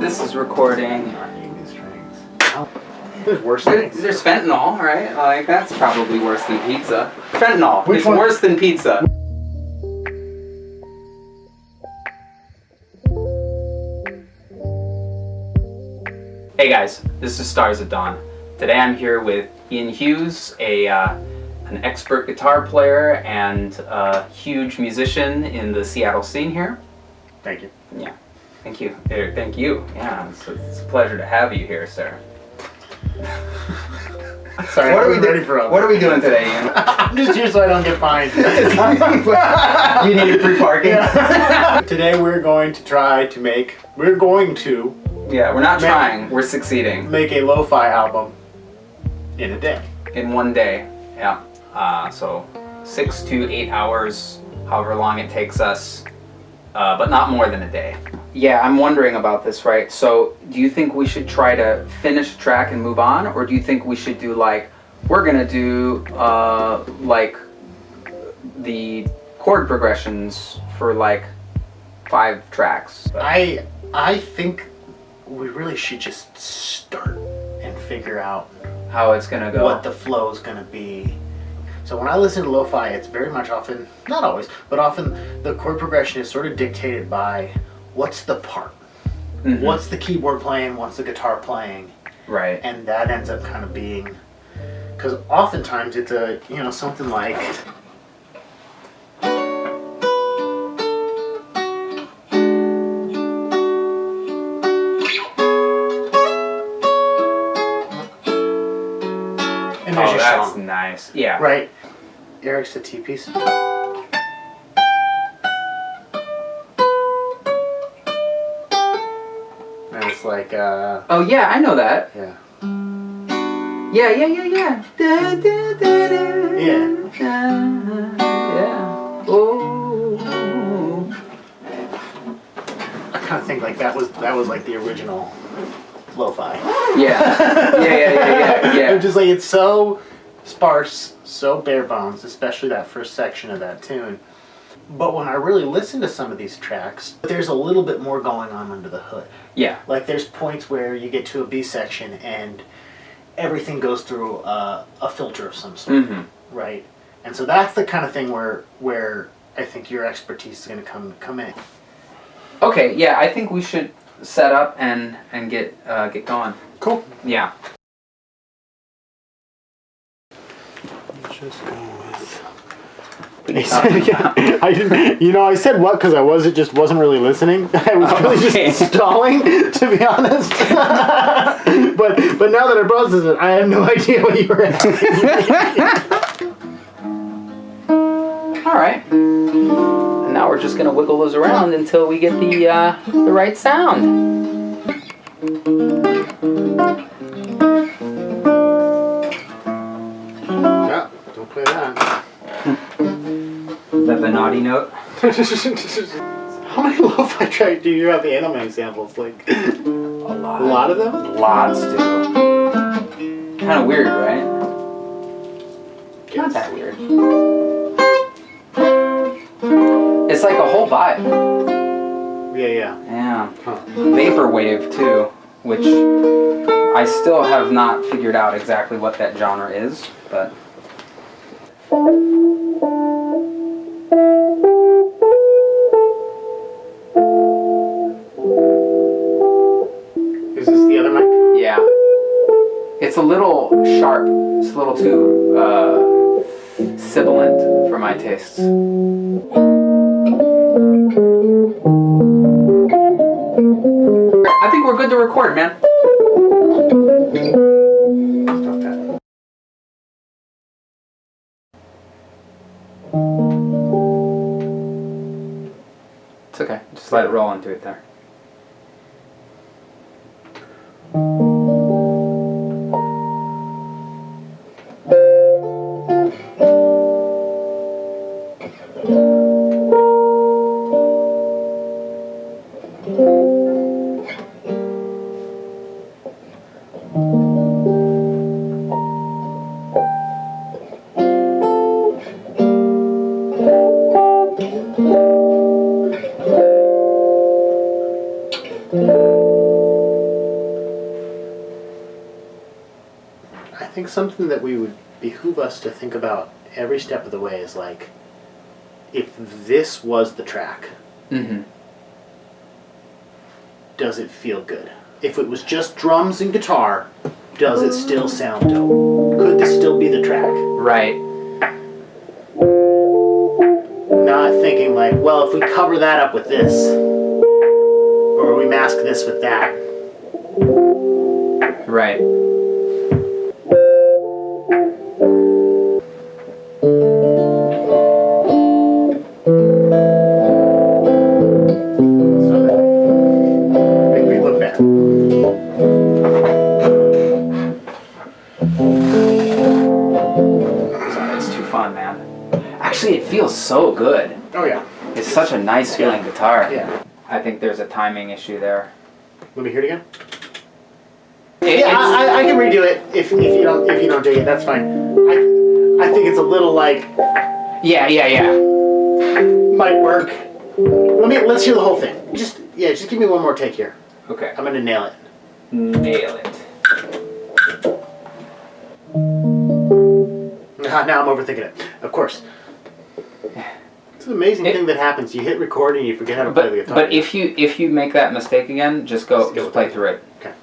This is recording. There's worse things. There's fentanyl, right? Like, that's probably worse than pizza. Fentanyl is worse than pizza. Hey guys, this is Stars at Dawn. Today I'm here with Ian Hughes, an expert guitar player and a huge musician in the Seattle scene here. Thank you. Yeah, thank you. Thank you. Yeah, it's a pleasure to have you here, sir. Sorry, what are we doing today, Ian? I'm just here so I don't get fined. You need free parking? Yeah. Today we're going to Yeah, we're not trying, we're succeeding. Make a lo-fi album in a day. In one day, yeah. So 6 to 8 hours, however long it takes us, but not more than a day. Yeah, I'm wondering about this, right? So do you think we should try to finish the track and move on? Or do you think we should do we're gonna do the chord progressions for 5 tracks? I think we really should just start and figure out how it's gonna go. What the flow is gonna be. So when I listen to lo-fi, it's very much often, not always, but often the chord progression is sort of dictated by what's the part. Mm-hmm. What's the keyboard playing, what's the guitar playing. Right. And that ends up kind of being, because oftentimes it's something like, and there's your that's song. Nice. Yeah. Right. Eric's the T piece. And it's like, oh yeah, I know that. Yeah. Yeah. Da, da, da, da, Yeah. Yeah. Oh. I kind of think that was like the original lo-fi. Yeah. Yeah. I'm just like, it's so sparse, so bare bones, especially that first section of that tune. But when I really listen to some of these tracks, there's a little bit more going on under the hood. Yeah. Like there's points where you get to a B section and everything goes through a filter of some sort, mm-hmm. right? And so that's the kind of thing where I think your expertise is going to come in. Okay. Yeah, I think we should set up and get going. Cool. Yeah. Just go with. I didn't. I said what because I wasn't really listening. I was really just stalling, to be honest. but now that I process it, I have no idea what you were asking. All right. And now we're just gonna wiggle those around until we get the right sound. Yeah, don't play that. Is that the naughty note? How many lo-fi tracks do you have the anime examples? A lot. A lot of them? Lots, dude. Kind of weird, right? Not that weird. It's like a whole vibe. Yeah. Yeah. Huh. Vaporwave too, which I still have not figured out exactly what that genre is, but. Is this the other mic? Yeah. It's a little sharp. It's a little too sibilant for my tastes. I think we're good to record, man. Stop that. It's okay. Just let it roll into it there. think something that we would behoove us to think about every step of the way is like, if this was the track, does it feel good? If it was just drums and guitar, does it still sound dope? Could this still be the track? Right. Not thinking like, well, if we cover that up with this, or we mask this with that. Right. Make me look bad. It's too fun, man. Actually, it feels so good. Oh yeah. It's such a nice feeling guitar. Yeah. I think there's a timing issue there. Let me hear it again. I can redo it if you don't dig it. That's fine. I think it's a little like Yeah. might work. Let's hear the whole thing. Just give me one more take here. Okay. I'm gonna nail it. Nail it. Now I'm overthinking it. Of course. It's an amazing thing that happens. You hit record and you forget how to play the guitar. But if you make that mistake again, just play through it. Okay.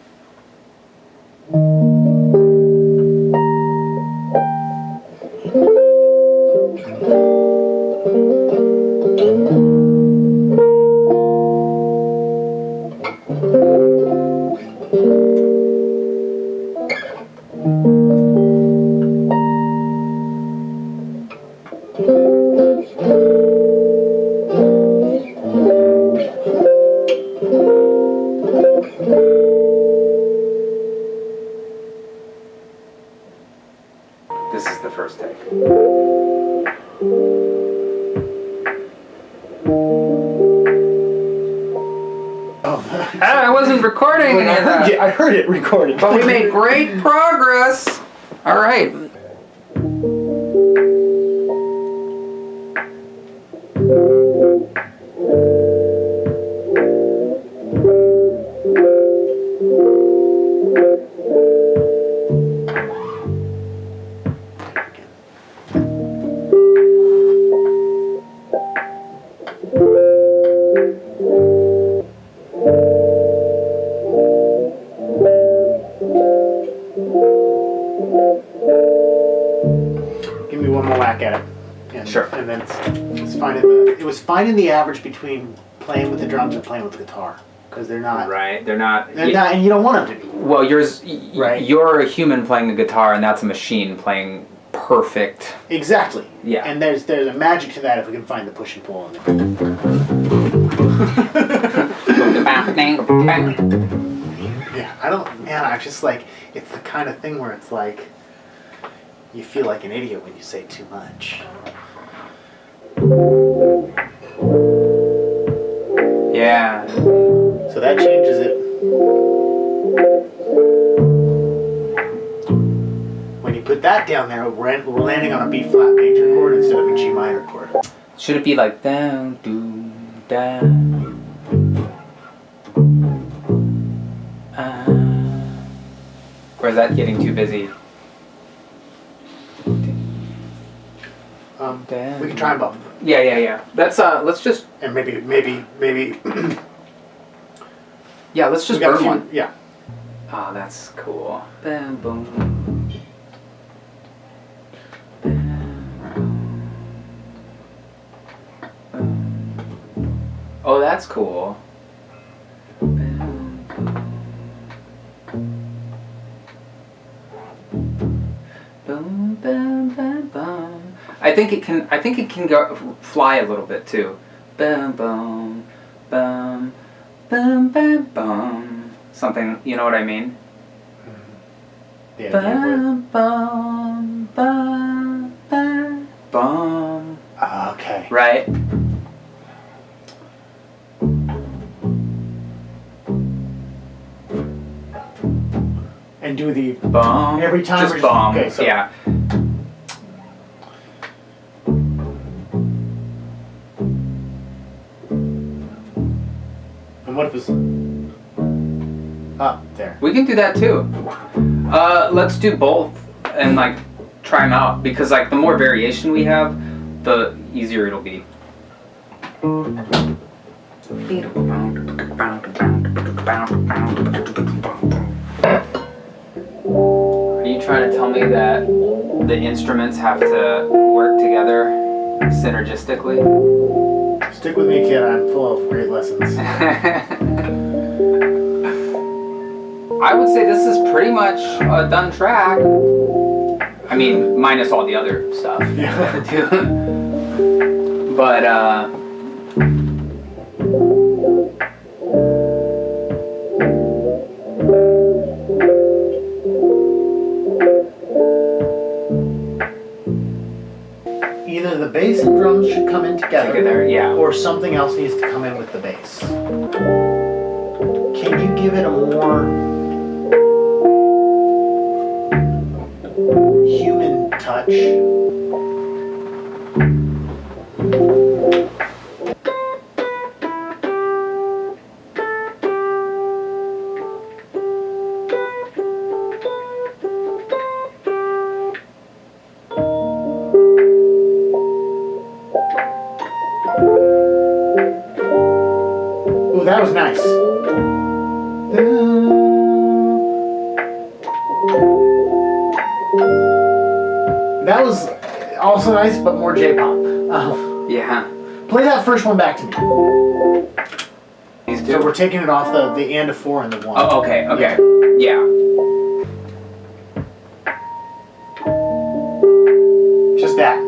This is the first take. I wasn't recording any of that. I heard it recorded. But we made great progress. All right. Give me one more whack at it. And, Sure. And then it's fine. It was fine in the average between playing with the drums and playing with the guitar, because they're not. Right. They're not, and you don't want them to be. well, Right. You're a human playing the guitar, and that's a machine playing perfect. Exactly. Yeah. And there's a magic to that if we can find the push and pull in there. Yeah, I just like, it's the kind of thing where it's like, you feel like an idiot when you say too much. Yeah. So that changes it. When you put that down there, we're landing on a B flat major chord instead of a G minor chord. Should it be like down, do, down? Or is that getting too busy? We can try them both. Yeah. Let's just. And maybe. Yeah, let's just we got a burn few- one. Yeah. Oh, that's cool. Bam, boom. Oh, that's cool. Boom, bam, bam, bam. I think it can go fly a little bit too. Bam, boom, bam, bam, bam, bam. Something, you know what I mean? Yeah. Bam, bam, bam, bam, bam. Okay. Right? And do the Bum. every time. Just or bum. Okay. So Yeah. And what if it's up there? We can do that too. Let's do both and like try them out, because like the more variation we have, the easier it'll be. Are you trying to tell me that the instruments have to work together synergistically? Stick with me, kid. I'm full of great lessons. I would say this is pretty much a done track. I mean, minus all the other stuff. Yeah. But either the bass and drums should come in together, yeah. or something else needs to come in with the bass. Can you give it a more human touch? Ooh, that was nice. That was also nice, but more J-pop. Yeah. Play that first one back to me. These two? So we're taking it off the and of 4 and the 1. Oh, okay, okay. Yeah. Just that.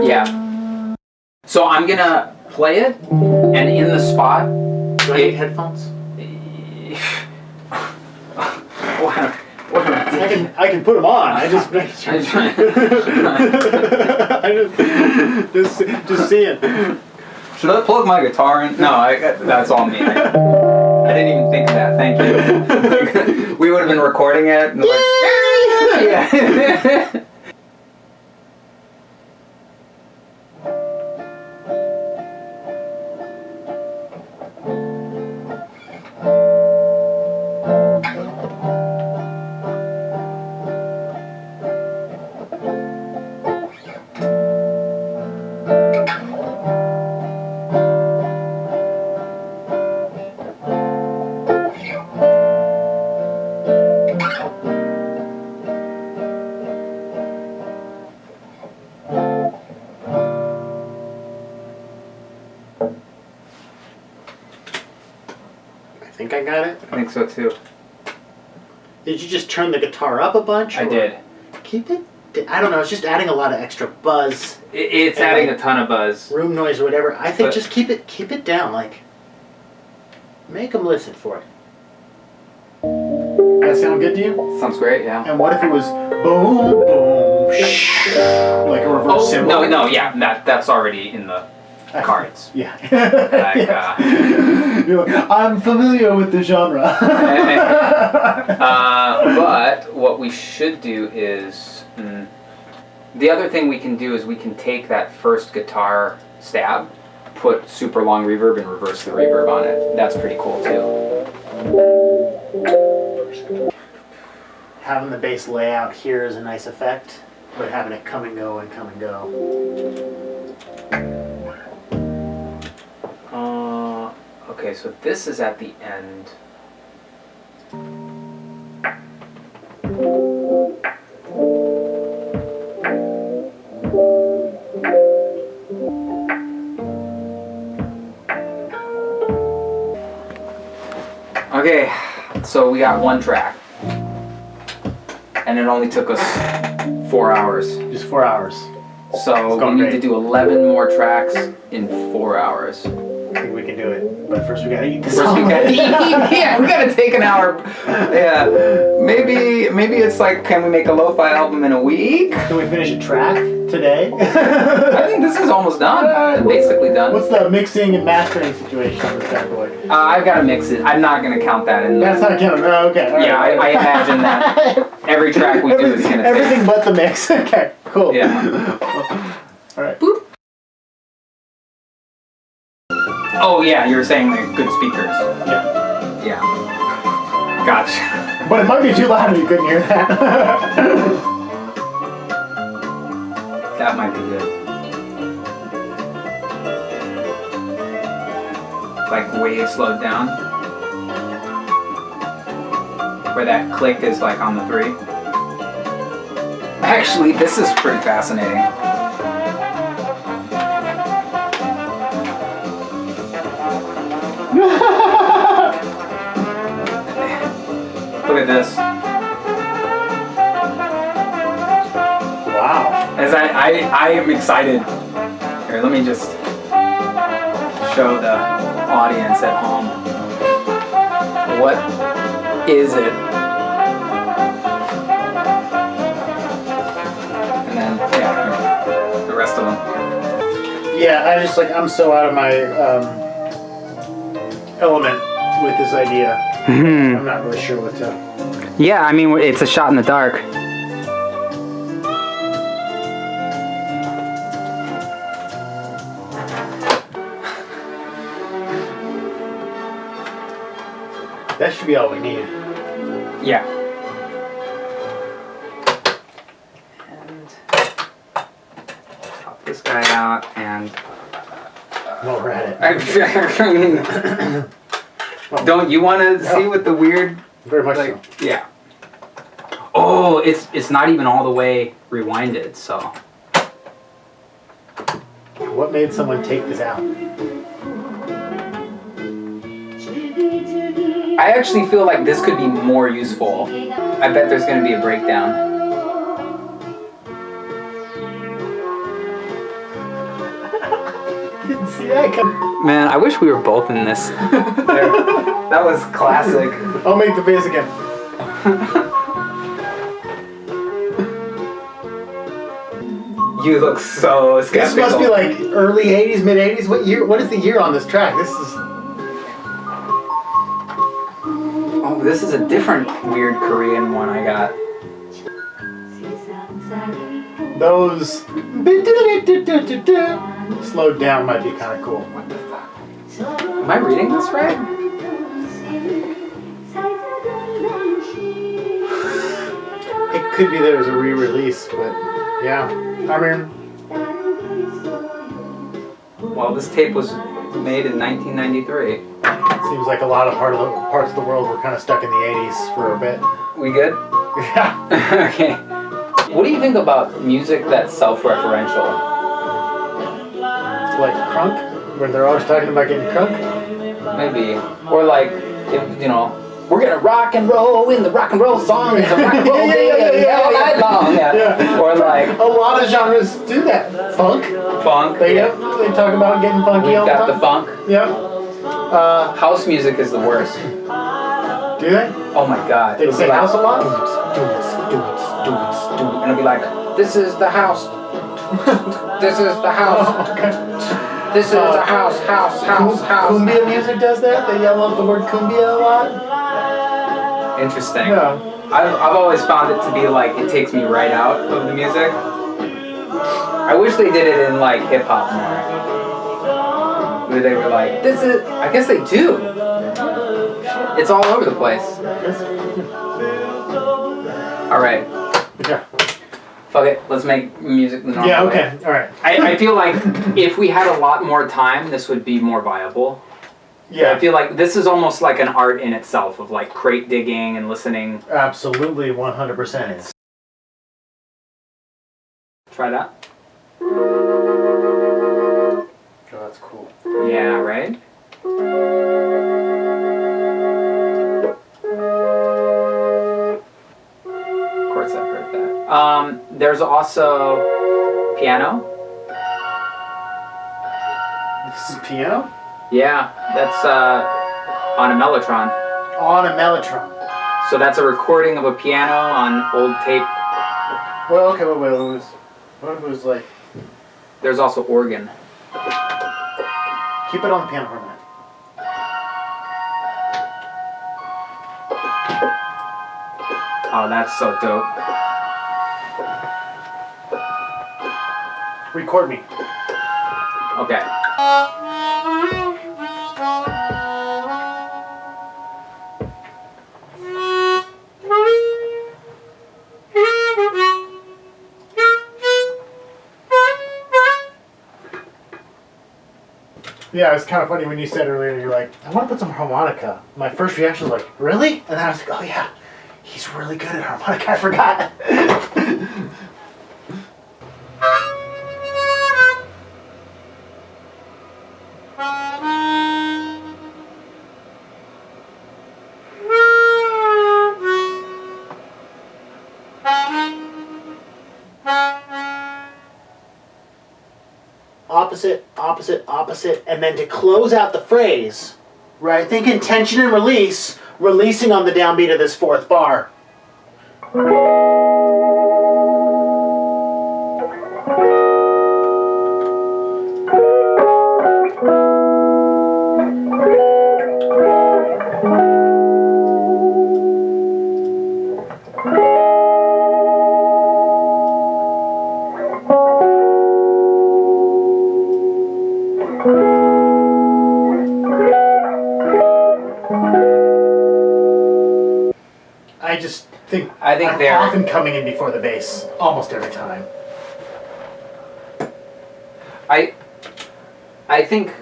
Yeah. So I'm gonna play it, and in the spot. Do I need headphones? I can put them on. I just just seeing. Should I plug my guitar in? No, that's all me. I didn't even think of that. Thank you. We would have been recording it. And like, yeah. I think I got it. I think so too. Did you just turn the guitar up a bunch? I did. Keep it. I don't know. It's just adding a lot of extra buzz. It's adding a ton of buzz. Room noise or whatever. I think just keep it down. Like, make them listen for it. That sound good to you? Sounds great. Yeah. And what if it was boom, boom, shh, like a reverse cymbal? No, yeah, that's already in the cards. Yeah. Like, You're like, I'm familiar with the genre. But what we should do is, the other thing we can do is we can take that first guitar stab, put super long reverb, and reverse the reverb on it. That's pretty cool too. Having the bass layout here is a nice effect, but having it come and go and come and go. Okay, so this is at the end. Okay, so we got one track. And it only took us 4 hours. Just 4 hours. So we need to do 11 more tracks in 4 hours. I think we can do it, but first we gotta eat this. First we gotta eat. Yeah, we gotta take an hour. Yeah, maybe it's like, can we make a lo-fi album in a week? Can we finish a track today? I think this is almost done. Basically done. What's the mixing and mastering situation on this bad boy? I've got to mix it. I'm not gonna count that in. That's not counting. Oh, okay. All yeah, right. I imagine that every track we do is gonna everything but the mix. Okay, cool. Yeah. All right. Boop. Oh yeah, you were saying they're good speakers. Yeah. Yeah. Gotcha. But it might be too loud if you couldn't hear that. That might be good. Like way slowed down. Where that click is like on the 3. Actually, this is pretty fascinating. Look at this. Wow. As I am excited. Here, let me just show the audience at home. What is it? And then, yeah, the rest of them. Yeah, I'm so out of my element with this idea. I'm not really sure what to. Yeah, I mean, it's a shot in the dark. That should be all we need. Yeah. And pop this guy out and... Well, we're at it. I mean, don't you want to see what the weird... Very much like, so. yeah. Oh, it's not even all the way rewinded, so... What made someone take this out? I actually feel like this could be more useful. I bet there's going to be a breakdown. Didn't see that coming. Man, I wish we were both in this. That was classic. I'll make the face again. You look so skeptical. This must be like early 80s, mid 80s. What year? What is the year on this track? This is... Oh, this is a different weird Korean one I got. Those slowed down might be kind of cool. What the fuck? Am I reading this right? It could be there was a re-release, but yeah. I mean, Well, this tape was made in 1993. seems like a lot of parts of the world were kind of stuck in the 80s for a bit. We good? Yeah. Okay. What do you think about music that's self-referential? It's like crunk, where they're always talking about getting crunk. Maybe. Or like, if, you know, we're gonna rock and roll in the rock and roll song. It's a rock and roll day all night long. Yeah. Or like, A lot of genres do that. Funk. funk. They talk about getting funky We've all the got time. the funk. Yeah. House music is the worst. Do they? Oh my god. They It'll say be like, house a lot? and it'll be like, this is the house. This is the house. Okay. This is the house. House. Cumbia music does that? They yell out the word cumbia a lot? Interesting. Yeah. I've always found it to be like, it takes me right out of the music. I wish they did it in like hip hop more. Where they were like, this is, I guess they do. It's all over the place. Alright, Yeah. fuck it, let's make music the normal Yeah, way. okay. Alright. I feel like if we had a lot more time, this would be more viable. I Yeah. feel like this is almost like an art in itself of like crate digging and listening. Absolutely 100% is. Try that. Oh, that's cool. Yeah, right? Of course I've heard that. There's also piano. This is piano? Yeah, that's on a mellotron. On a mellotron. So that's a recording of a piano on old tape. Well, okay, wait, what if it was like... There's also organ. Keep it on the piano for a minute. Oh, that's so dope. Record me. Okay. Yeah, it's kind of funny when you said earlier, you're like, I want to put some harmonica. My first reaction was like, really? And then I was like, oh yeah, he's really good at harmonica. I forgot. Opposite, opposite, opposite, and then to close out the phrase, right? Think intention and release, releasing on the downbeat of this fourth bar. I think they're often coming in before the bass, almost every time. I think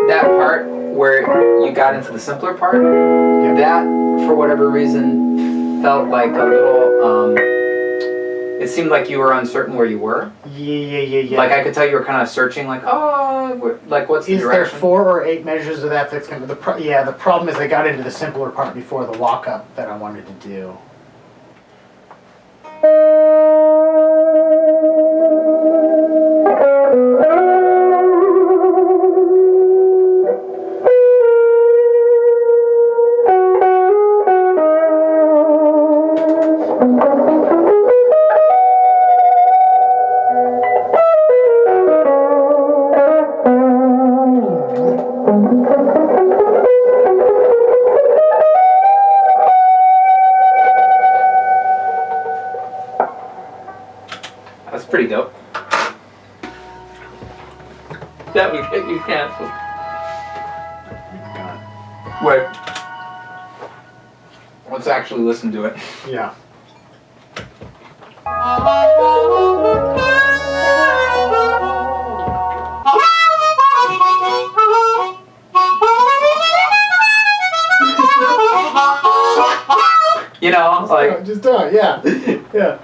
that part where you got into the simpler part, that for whatever reason felt like a little. It seemed like you were uncertain where you were. Yeah. Like I could tell you were kind of searching, like, like what's the direction? Is there 4 or 8 measures of that? That's kind of the problem is I got into the simpler part before the walk-up that I wanted to do. That's pretty dope. That would get you canceled. Wait. Let's actually listen to it. Yeah. You know, like just do it, yeah. Yeah.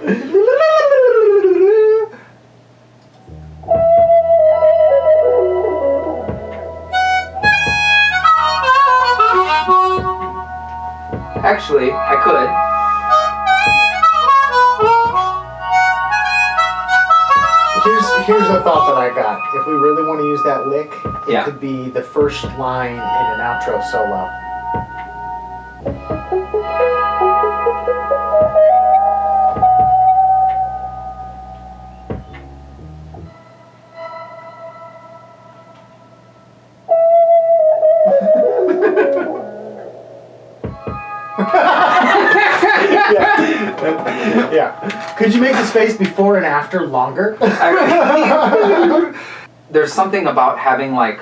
Actually, I could. Here's a thought that I got. If we really want to use that lick, it Yeah. could be the first line in an outro solo. Yeah. Could you make the space before and after longer? There's something about having like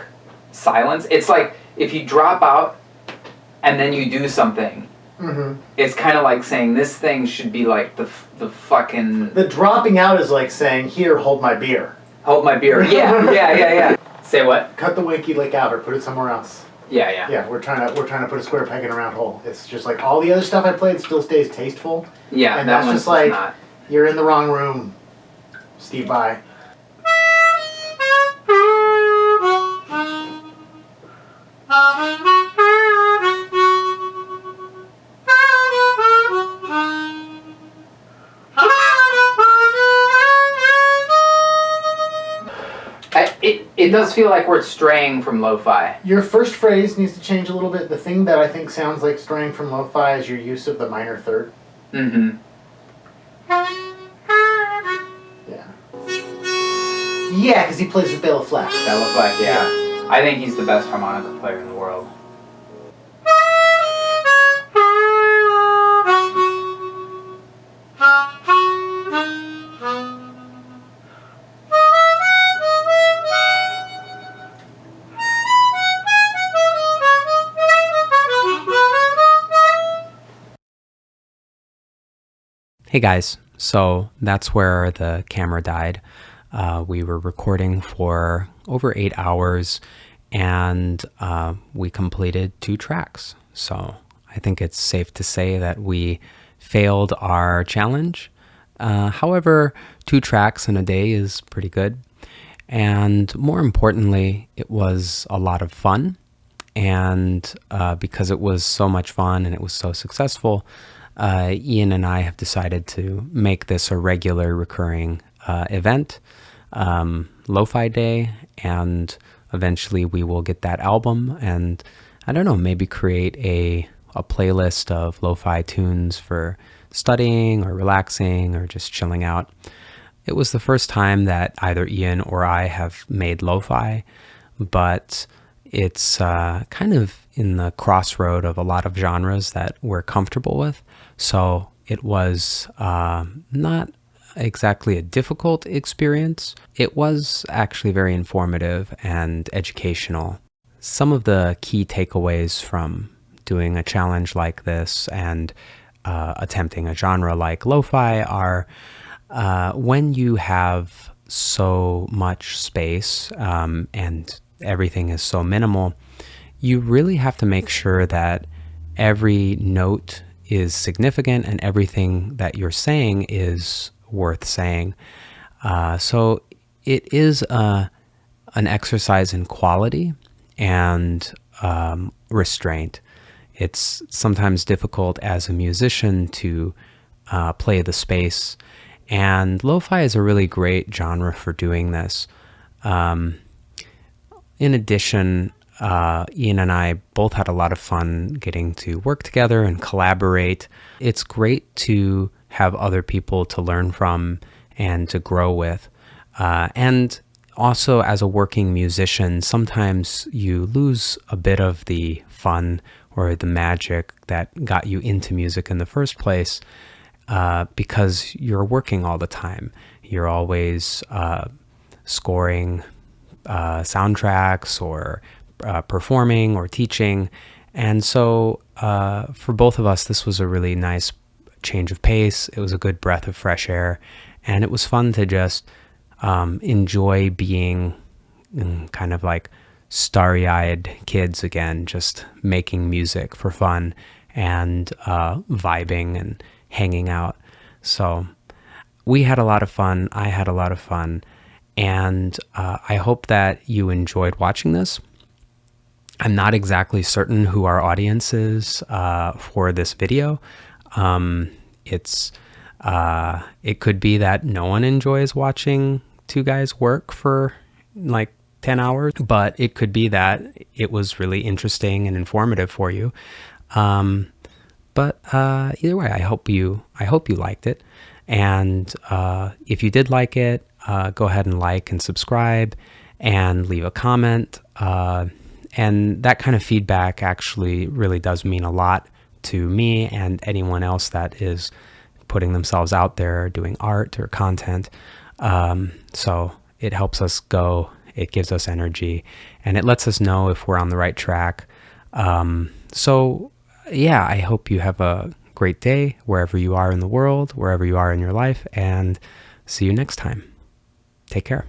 silence. It's like if you drop out and then you do something. Mm-hmm. It's kind of like saying this thing should be like the fucking. The dropping out is like saying, "Here, hold my beer." Hold my beer. Yeah. Say what? Cut the wakey lick out or put it somewhere else. Yeah. Yeah, we're trying to put a square peg in a round hole. It's just like all the other stuff I played still stays tasteful. Yeah, and that that's one's just like not. You're in the wrong room, Steve Vai. It does feel like we're straying from lo-fi. Your first phrase needs to change a little bit. The thing that I think sounds like straying from lo-fi is your use of the minor third. Mm-hmm. Yeah. Yeah, because he plays with Bela Fleck. Bela Fleck, yeah. I think he's the best harmonica player in the world. Hey guys, so that's where the camera died. We were recording for over 8 hours, and we completed 2 tracks. So I think it's safe to say that we failed our challenge. However, 2 tracks in a day is pretty good. And more importantly, it was a lot of fun. And because it was so much fun and it was so successful, Ian and I have decided to make this a regular recurring event, Lo-Fi Day, and eventually we will get that album and, I don't know, maybe create a playlist of lo-fi tunes for studying or relaxing or just chilling out. It was the first time that either Ian or I have made lo-fi, but it's kind of in the crossroad of a lot of genres that we're comfortable with. So it was not exactly a difficult experience. It was actually very informative and educational. Some of the key takeaways from doing a challenge like this and attempting a genre like lo-fi are when you have so much space and everything is so minimal, you really have to make sure that every note is significant and everything that you're saying is worth saying. So it is an exercise in quality and restraint. It's sometimes difficult as a musician to play the space, and lo-fi is a really great genre for doing this. In addition, Ian and I both had a lot of fun getting to work together and collaborate. It's great to have other people to learn from and to grow with. And also, as a working musician, sometimes you lose a bit of the fun or the magic that got you into music in the first place because you're working all the time. You're always scoring soundtracks or performing or teaching. And so for both of us, this was a really nice change of pace. It was a good breath of fresh air. And it was fun to just enjoy being kind of like starry-eyed kids again, just making music for fun and vibing and hanging out. So we had a lot of fun. I had a lot of fun. And I hope that you enjoyed watching this. I'm not exactly certain who our audience is for this video. It could be that no one enjoys watching two guys work for like 10 hours, but it could be that it was really interesting and informative for you. But either way, I hope you liked it. And if you did like it, go ahead and like and subscribe and leave a comment. And that kind of feedback actually really does mean a lot to me and anyone else that is putting themselves out there doing art or content. So it helps us go, it gives us energy, and it lets us know if we're on the right track. So yeah, I hope you have a great day wherever you are in the world, wherever you are in your life, and see you next time. Take care.